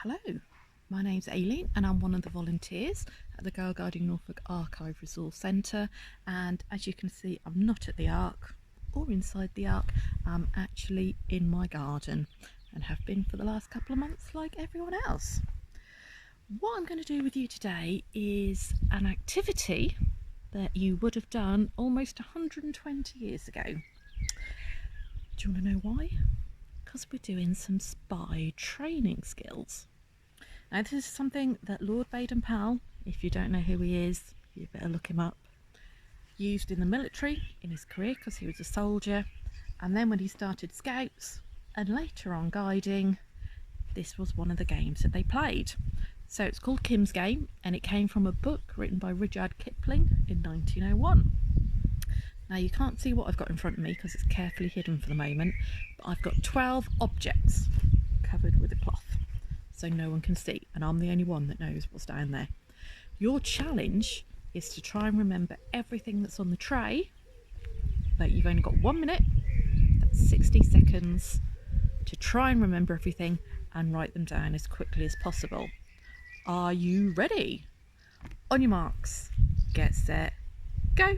Hello, my name's Aileen and I'm one of the volunteers at the Girl Guiding Norfolk Archive Resource Centre, and as you can see I'm not at the Ark or inside the Ark, I'm actually in my garden and have been for the last couple of months like everyone else. What I'm going to do with you today is an activity that you would have done almost 120 years ago. Do you want to know why? Because we're doing some spy training skills. Now this is something that Lord Baden-Powell, if you don't know who he is, you better look him up, used in the military in his career because he was a soldier, and then when he started Scouts and later on guiding, this was one of the games that they played. So it's called Kim's Game and it came from a book written by Rudyard Kipling in 1901. Now you can't see what I've got in front of me because it's carefully hidden for the moment, but I've got 12 objects covered with a cloth so no one can see, and I'm the only one that knows what's down there. Your challenge is to try and remember everything that's on the tray, but you've only got 1 minute, that's 60 seconds, to try and remember everything and write them down as quickly as possible. Are you ready? On your marks, get set, go!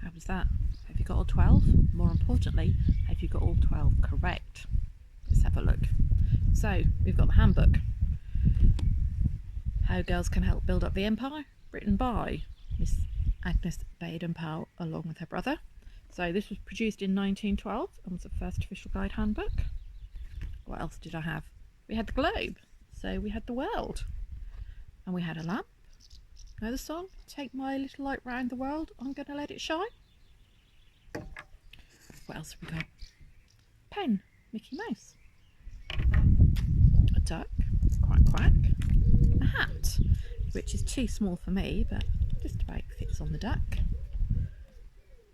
How was that? Have you got all 12? More importantly, have you got all 12 correct? Let's have a look. So, we've got the handbook. How Girls Can Help Build Up the Empire, written by Miss Agnes Baden-Powell along with her brother. So this was produced in 1912 and was the first official guide handbook. What else did I have? We had the globe, so we had the world, and we had a lamp. Know the song? Take my little light round the world, I'm gonna let it shine. What else have we got? Pen, Mickey Mouse. A duck, quack quack. A hat, which is too small for me, but just about fits on the duck.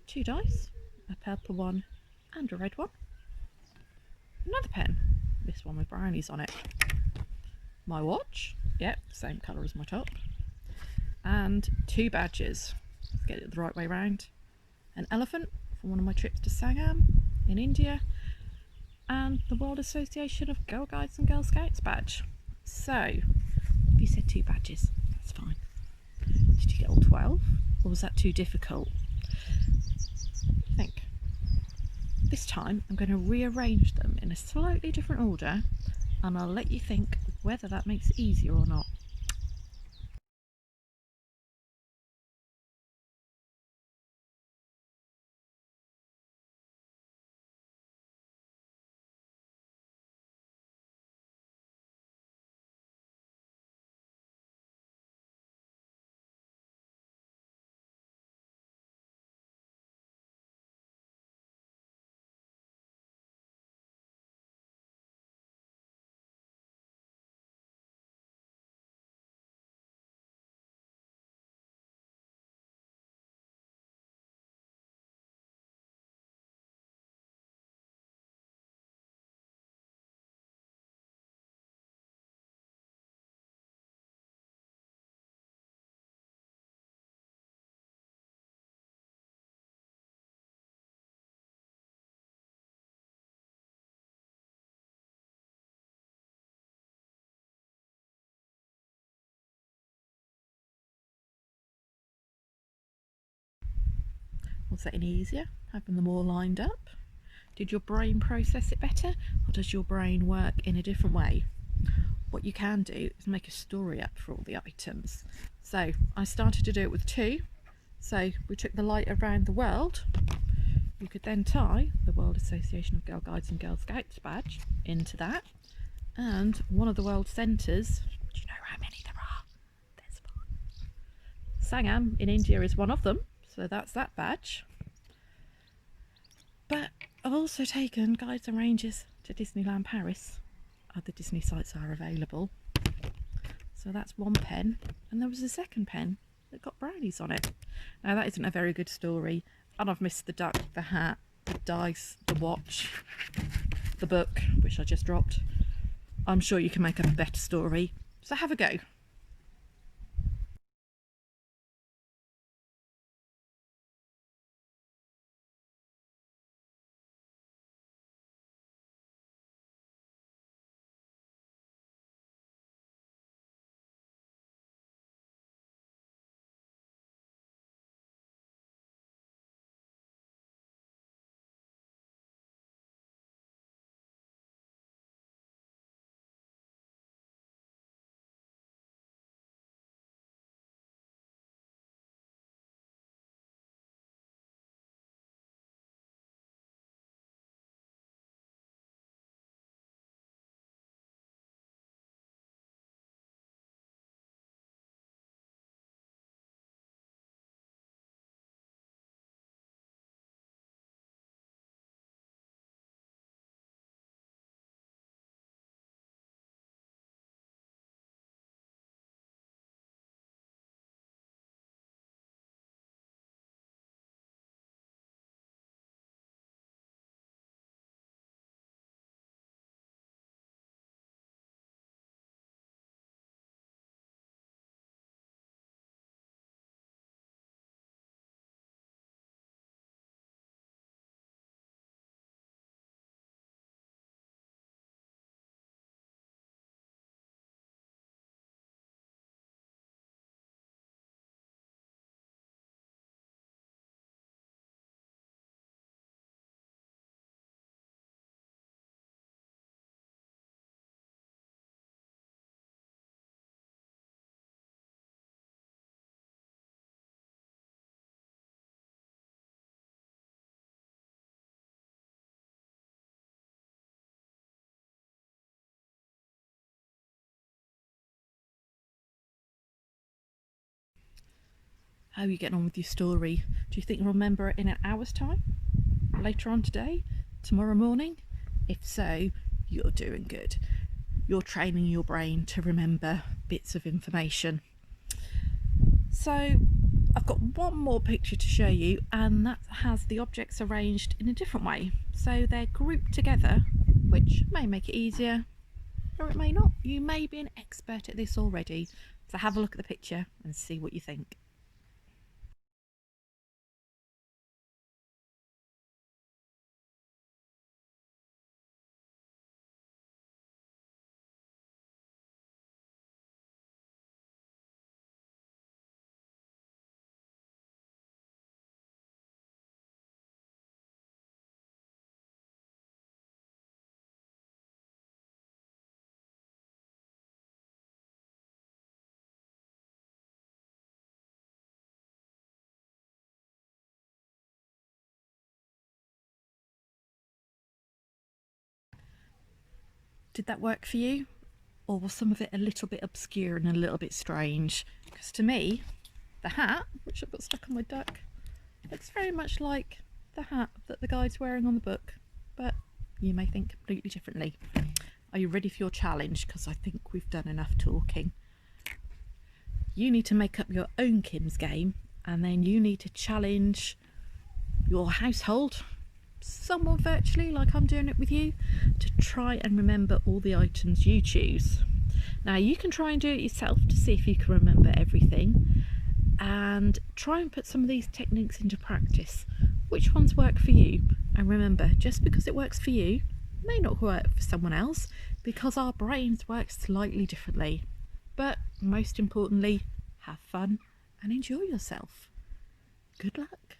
2 dice, a purple one and a red one. Another pen, this one with brownies on it. My watch, yep, same colour as my top. And 2 badges, let's get it the right way round. An elephant from one of my trips to Sangam in India, and the World Association of Girl Guides and Girl Scouts badge. So, if you said 2 badges, that's fine. Did you get all 12? Or was that too difficult? I think. This time I'm going to rearrange them in a slightly different order, and I'll let you think whether that makes it easier or not. Was that any easier, having them all lined up? Did your brain process it better, or does your brain work in a different way? What you can do is make a story up for all the items. So I started to do it with 2. So we took the light around the world. You could then tie the World Association of Girl Guides and Girl Scouts badge into that, and one of the world centres. Do you know how many there are? There's 5. Sangam in India is one of them, so that's that badge. But I've also taken Guides and Rangers to Disneyland Paris. Other Disney sites are available. So that's 1 pen, and there was a 2nd pen that got brownies on it. Now that isn't a very good story, and I've missed the duck, the hat, the dice, the watch, the book, which I just dropped. I'm sure you can make up a better story, so have a go. How are you getting on with your story? Do you think you'll remember it in an hour's time? Later on today? Tomorrow morning? If so, you're doing good. You're training your brain to remember bits of information. So I've got one more picture to show you, and that has the objects arranged in a different way. So they're grouped together, which may make it easier, or it may not. You may be an expert at this already. So have a look at the picture and see what you think. Did that work for you? Or was some of it a little bit obscure and a little bit strange? Because to me, the hat, which I've got stuck on my duck, looks very much like the hat that the guy's wearing on the book, but you may think completely differently. Are you ready for your challenge? Because I think we've done enough talking. You need to make up your own Kim's game, and then you need to challenge your household, someone virtually like I'm doing it with you, to try and remember all the items you choose. Now you can try and do it yourself to see if you can remember everything, and try and put some of these techniques into practice. Which ones work for you? And remember, just because it works for you may not work for someone else, because our brains work slightly differently. But most importantly, have fun and enjoy yourself. Good luck.